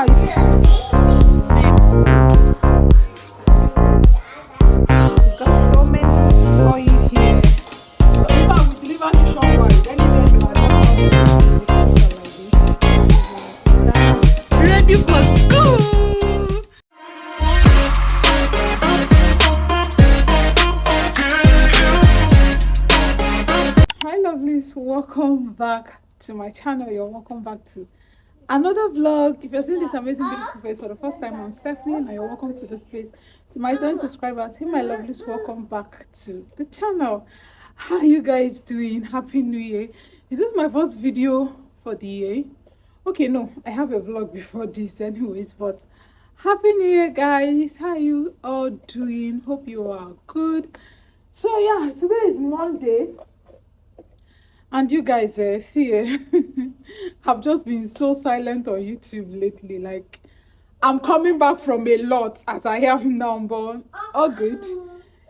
We got so many people for you here. In fact, we deliver the shop right. Anywhere you are, just ready for school. Hi lovelies, welcome back to my channel. You're welcome back to another vlog. If you're seeing this amazing beautiful face for the first time, I'm Stephanie and you're welcome to this place. To my 20 subscribers, hey my lovelies, welcome back to the channel. How are you guys doing? Happy New Year. Is this my first video for the year? Okay, no, I have a vlog before this anyways, but Happy New Year guys. How are you all doing? Hope you are good. So yeah, today is Monday. And you guys see I've just been so silent on YouTube lately. Like, I'm coming back from a lot as I am now, but all good.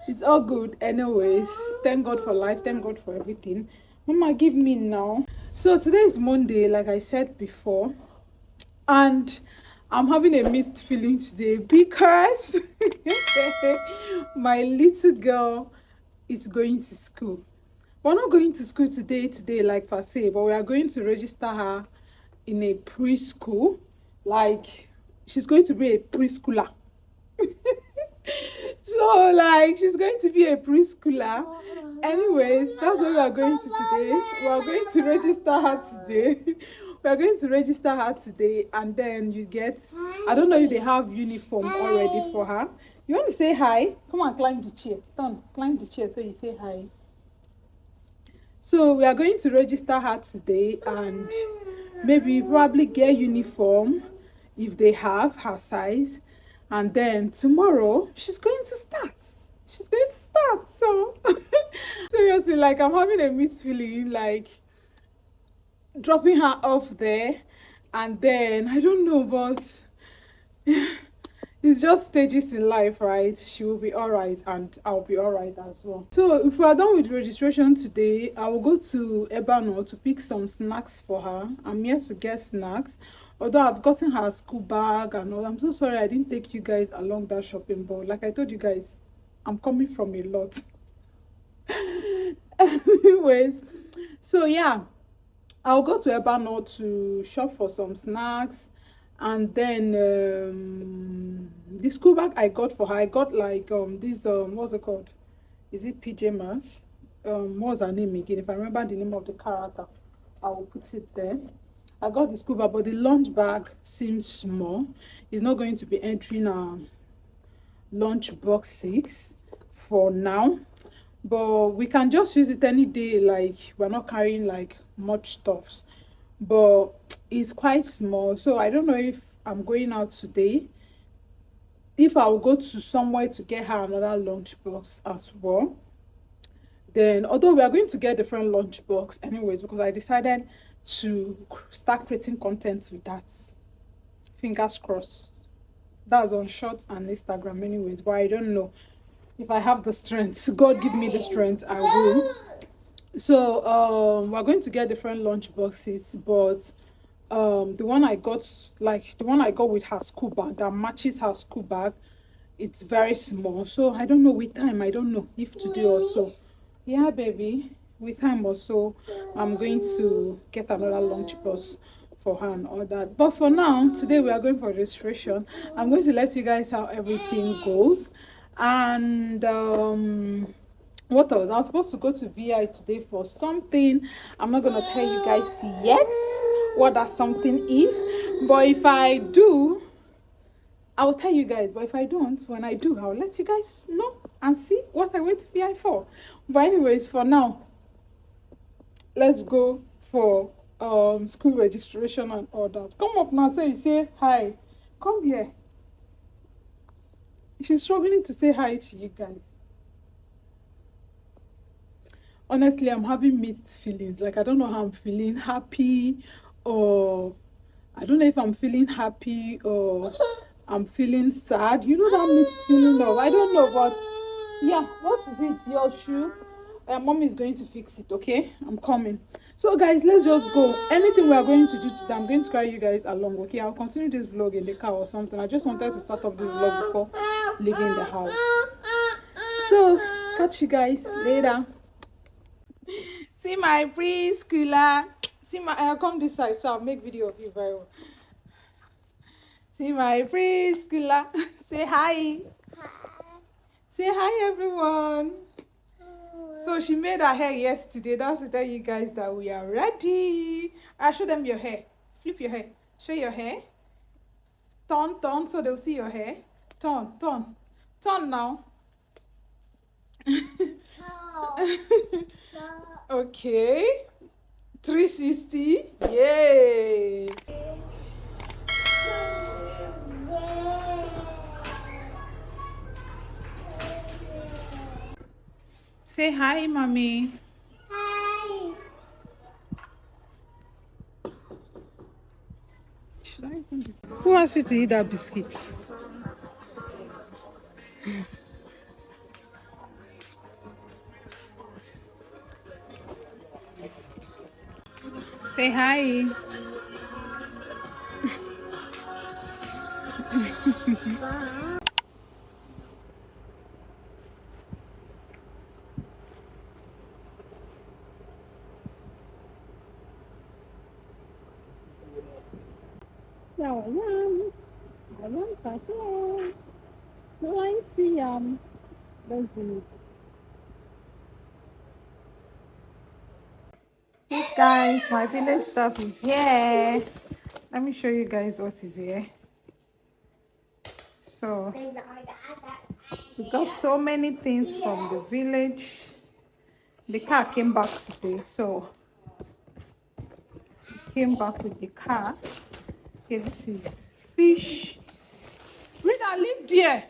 It's all good anyways. Thank God for life, thank God for everything. Mama, give me now. So today is Monday, like I said before, and I'm having a mixed feeling today because my little girl is going to school. We're not going to school today like per se, but we are going to register her in a preschool. Like, she's going to be a preschooler. So like, she's going to be a preschooler. Anyways, that's what we are going to today. We are going to register her today. We are going to register her today, and then you get, I don't know if they have uniform already for her. You want to say hi? Come on, climb the chair. Come, climb the chair so you say hi. So we are going to register her today and maybe probably get uniform if they have her size. And then tomorrow she's going to start. She's going to start. So seriously, like, I'm having a mixed feeling, like dropping her off there, and then I don't know, but it's just stages in life, right? She will be all right and I'll be all right as well. So if we are done with registration today, I will go to Ebano to pick some snacks for her. I'm here to get snacks, although I've gotten her school bag and all. I'm so sorry I didn't take you guys along that shopping, but like I told you guys, I'm coming from a lot. Anyways, so yeah, I'll go to Ebano to shop for some snacks. And then the school bag I got for her, I got like this what's it called? Is it PJ Masks? What's her name again? If I remember the name of the character, I will put it there. I got the school bag, but the lunch bag seems small. It's not going to be entering lunch box 6 for now, but we can just use it any day. Like, we're not carrying like much stuffs, but it's quite small. So I don't know if I'm going out today, if I will go to somewhere to get her another lunch box as well. Then, although we are going to get different lunch box anyways, because I decided to start creating content with that. Fingers crossed. That's on Shorts and Instagram anyways, but I don't know if I have the strength. God give me the strength, I will. So we're going to get different lunch boxes, but the one I got, like the one I got with her school bag that matches her school bag, it's very small. So I don't know, with time, I don't know if today or so, yeah baby, with time or so, I'm going to get another lunch box for her and all that. But for now, today we are going for registration. I'm going to let you guys how everything goes. And what else? I was supposed to go to VI today for something. I'm not gonna tell you guys yet what that something is, but if I do, I will tell you guys. But if I don't, when I do, I'll let you guys know and see what I went to VI for. But anyways, for now, let's go for school registration and all that. Come up now so you say hi. Come here. She's struggling to say hi to you guys. Honestly, I'm having mixed feelings. Like, I don't know how I'm feeling, happy, or I don't know if I'm feeling happy or I'm feeling sad. You know that mixed feeling of, I don't know, but yeah, what is it? Your shoe? Mommy is going to fix it, okay? I'm coming. So guys, let's just go. Anything we are going to do today, I'm going to carry you guys along. Okay, I'll continue this vlog in the car or something. I just wanted to start up this vlog before leaving the house. So catch you guys later. See my preschooler. See my, I'll come this side so I'll make video of you very well. See my preschooler. Say hi. Say hi everyone. So she made her hair yesterday. That's to tell you guys that we are ready. I'll show them your hair. Flip your hair. Show your hair. Turn so they'll see your hair. Turn now. Okay. 360. Yay. Say hi, mommy. Hi. Who wants you to eat that biscuit? Say hi. Our yams. Our yams are here. Plenty yams. Let's do it. Hey guys, my village stuff is here. Let me show you guys what is here. So we got so many things from the village. The car came back today, so came back with the car. Okay, this is fish. Rita, live there.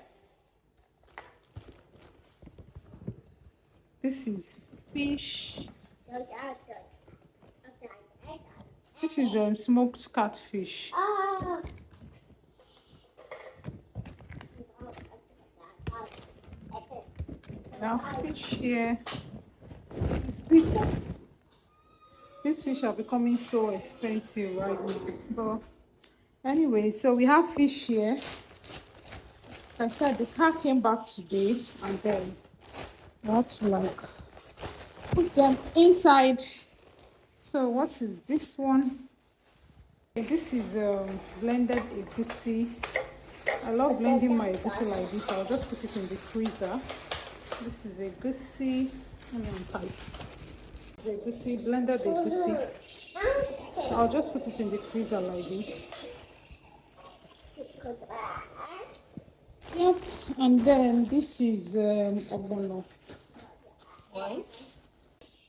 This is fish. This is smoked catfish. Now fish here is big. These fish are becoming so expensive right now. But anyway, so we have fish here. Like I said, the car came back today, and then we have to like put them inside. So what is this one? This is blended egusi. I love blending my egusi like this. I'll just put it in the freezer. This is egusi. Let me untie it. Egusi, blended egusi. I'll just put it in the freezer like this. Yep. And then this is ogbono. Right.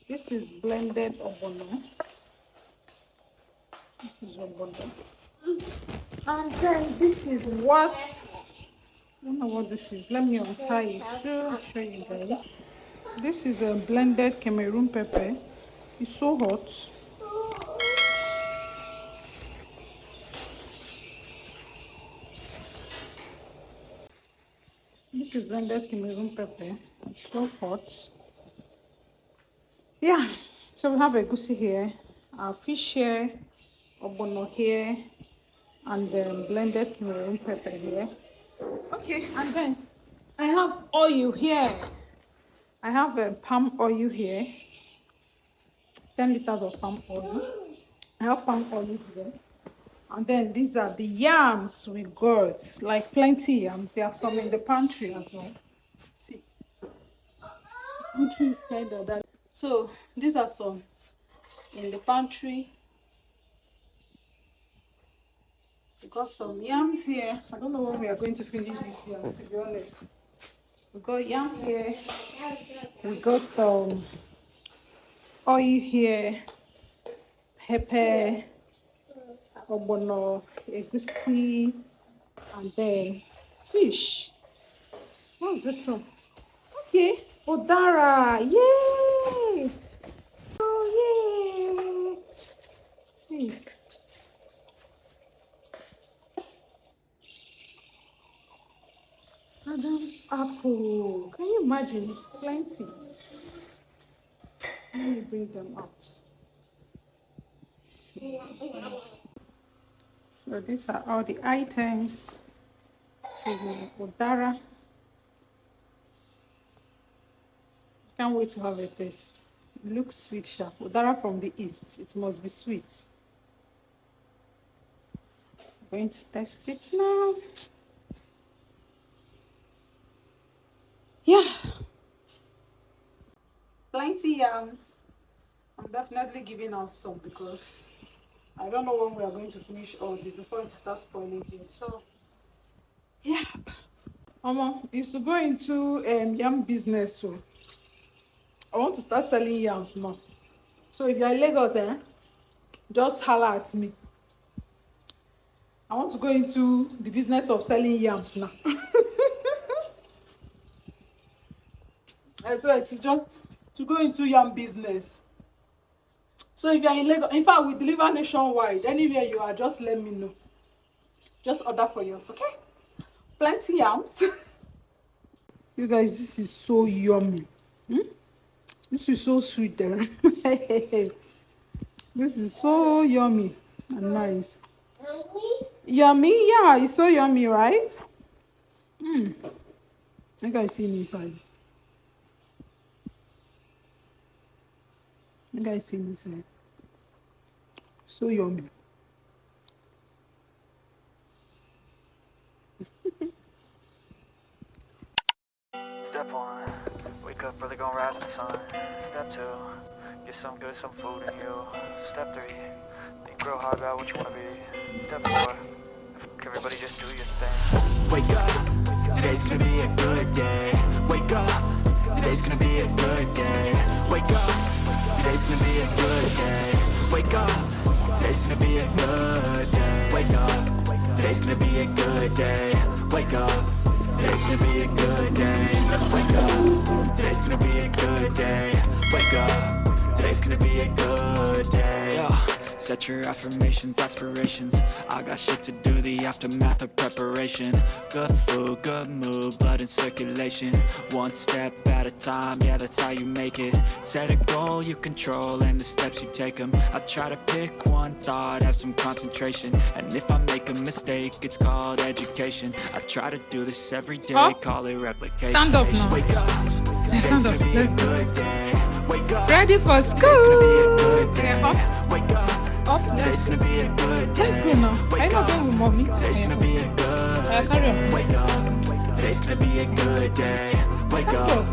This is blended ogbono. This is ogbono. And then this is what, I don't know what this is. Let me untie it to show you guys. This is a blended Cameroon pepper. It's so hot. This is blended Cameroon pepper. It's so hot. Yeah, so we have egusi here, our fish here, ogbono here, and then blended Cameroon pepper here. Okay, and then I have oil here. I have palm oil here. 10 liters of palm oil. I have palm oil here. And then these are the yams we got. Like plenty yams. There are some in the pantry as well. See. Pantry is kind of that. So these are some in the pantry. We got some yams here. I don't know when we are going to finish this yam, to be honest. We got yam here. We got oil here, pepper, ogbono, egusi, and then fish. What's this one? Okay, Odara, yay! Oh, yay! See. Adam's apple. Can you imagine? Plenty. Let me bring them out. So these are all the items. This is udara. Can't wait to have a taste. It looks sweet, sharp. Udara from the east. It must be sweet. I'm going to test it now. Yeah. Plenty yams. I'm definitely giving out some because I don't know when we are going to finish all this before it starts spoiling here. So, yeah. Is to go into yam business too. I want to start selling yams now. So if you're in Lagos, just holler at me. I want to go into the business of selling yams now. I swear to go into yam business. So if you're in Lagos, in fact, we deliver nationwide. Anywhere you are, just let me know. Just order for yours, okay? Plenty yams. You guys, this is so yummy. This is so sweet. This is so yummy and nice. Yummy? Yeah, it's so yummy, right? I guys see inside. I guys see inside. So yummy. Step 1, wake up early, gonna rise in the sun. Step 2, get some food in you. Step 3, think real hard about what you wanna be. Step 4, everybody just do your thing. Wake up, today's gonna be a good day. Wake up, today's gonna be a good day. Wake up, today's gonna be a good day. Wake up, today's gonna be a good day. Wake up, today's gonna be a good day. Wake up, today's gonna be a good day. Wake up, today's gonna be a good day. Wake up, today's gonna be a good day. Yo. Set your affirmations, aspirations. I got shit to do, the aftermath of preparation. Good food, good mood, blood in circulation. One step at a time, yeah, that's how you make it. Set a goal you control and the steps you take them. I try to pick one thought, have some concentration. And if I make a mistake, it's called education. I try to do this every day, call it replication. Stand up now. Wake up, Stand up, let's go. Wake up, Ready for school. wake up. Up, let's go. Let's go now. I'm not going with mommy. Today's gonna be a good Carry on. Wake up. Today's gonna be a good day. Wake up.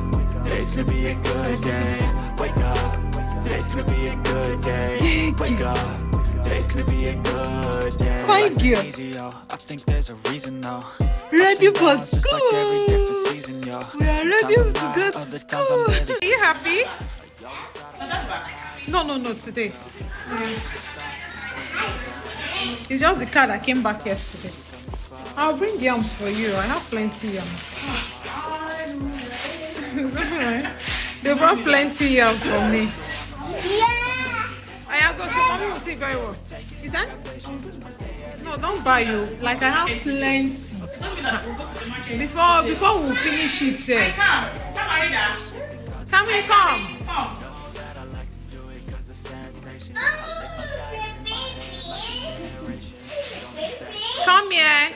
Today's gonna be a good day. Wake up. Today's gonna be a good day. Wake up. Today's gonna be a good day. Thank you. Easy, yo. I think there's a reason though. Ready for Just like school. every different season, yo. We are ready Sometimes to I'm go high, to other times school. I'm really Are you happy? No, today. It's just the car that came back yesterday. I'll bring yams for you. I have plenty yams. They brought plenty yams for me. I have to say, mommy will say very well. Is that? No, don't buy you. Like I have plenty. Before we finish it, say. Come here, come. Come here.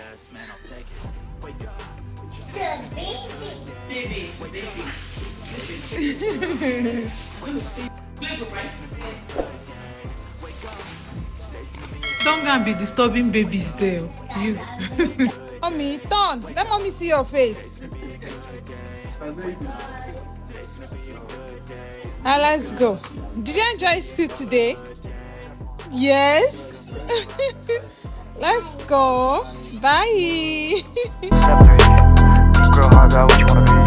Don't go and be disturbing babies there. You. Mommy, turn. Let mommy see your face. Let's go. Did you enjoy school today? Yes. Let's go. Bye. Step 3, think real hard about what you wanna be.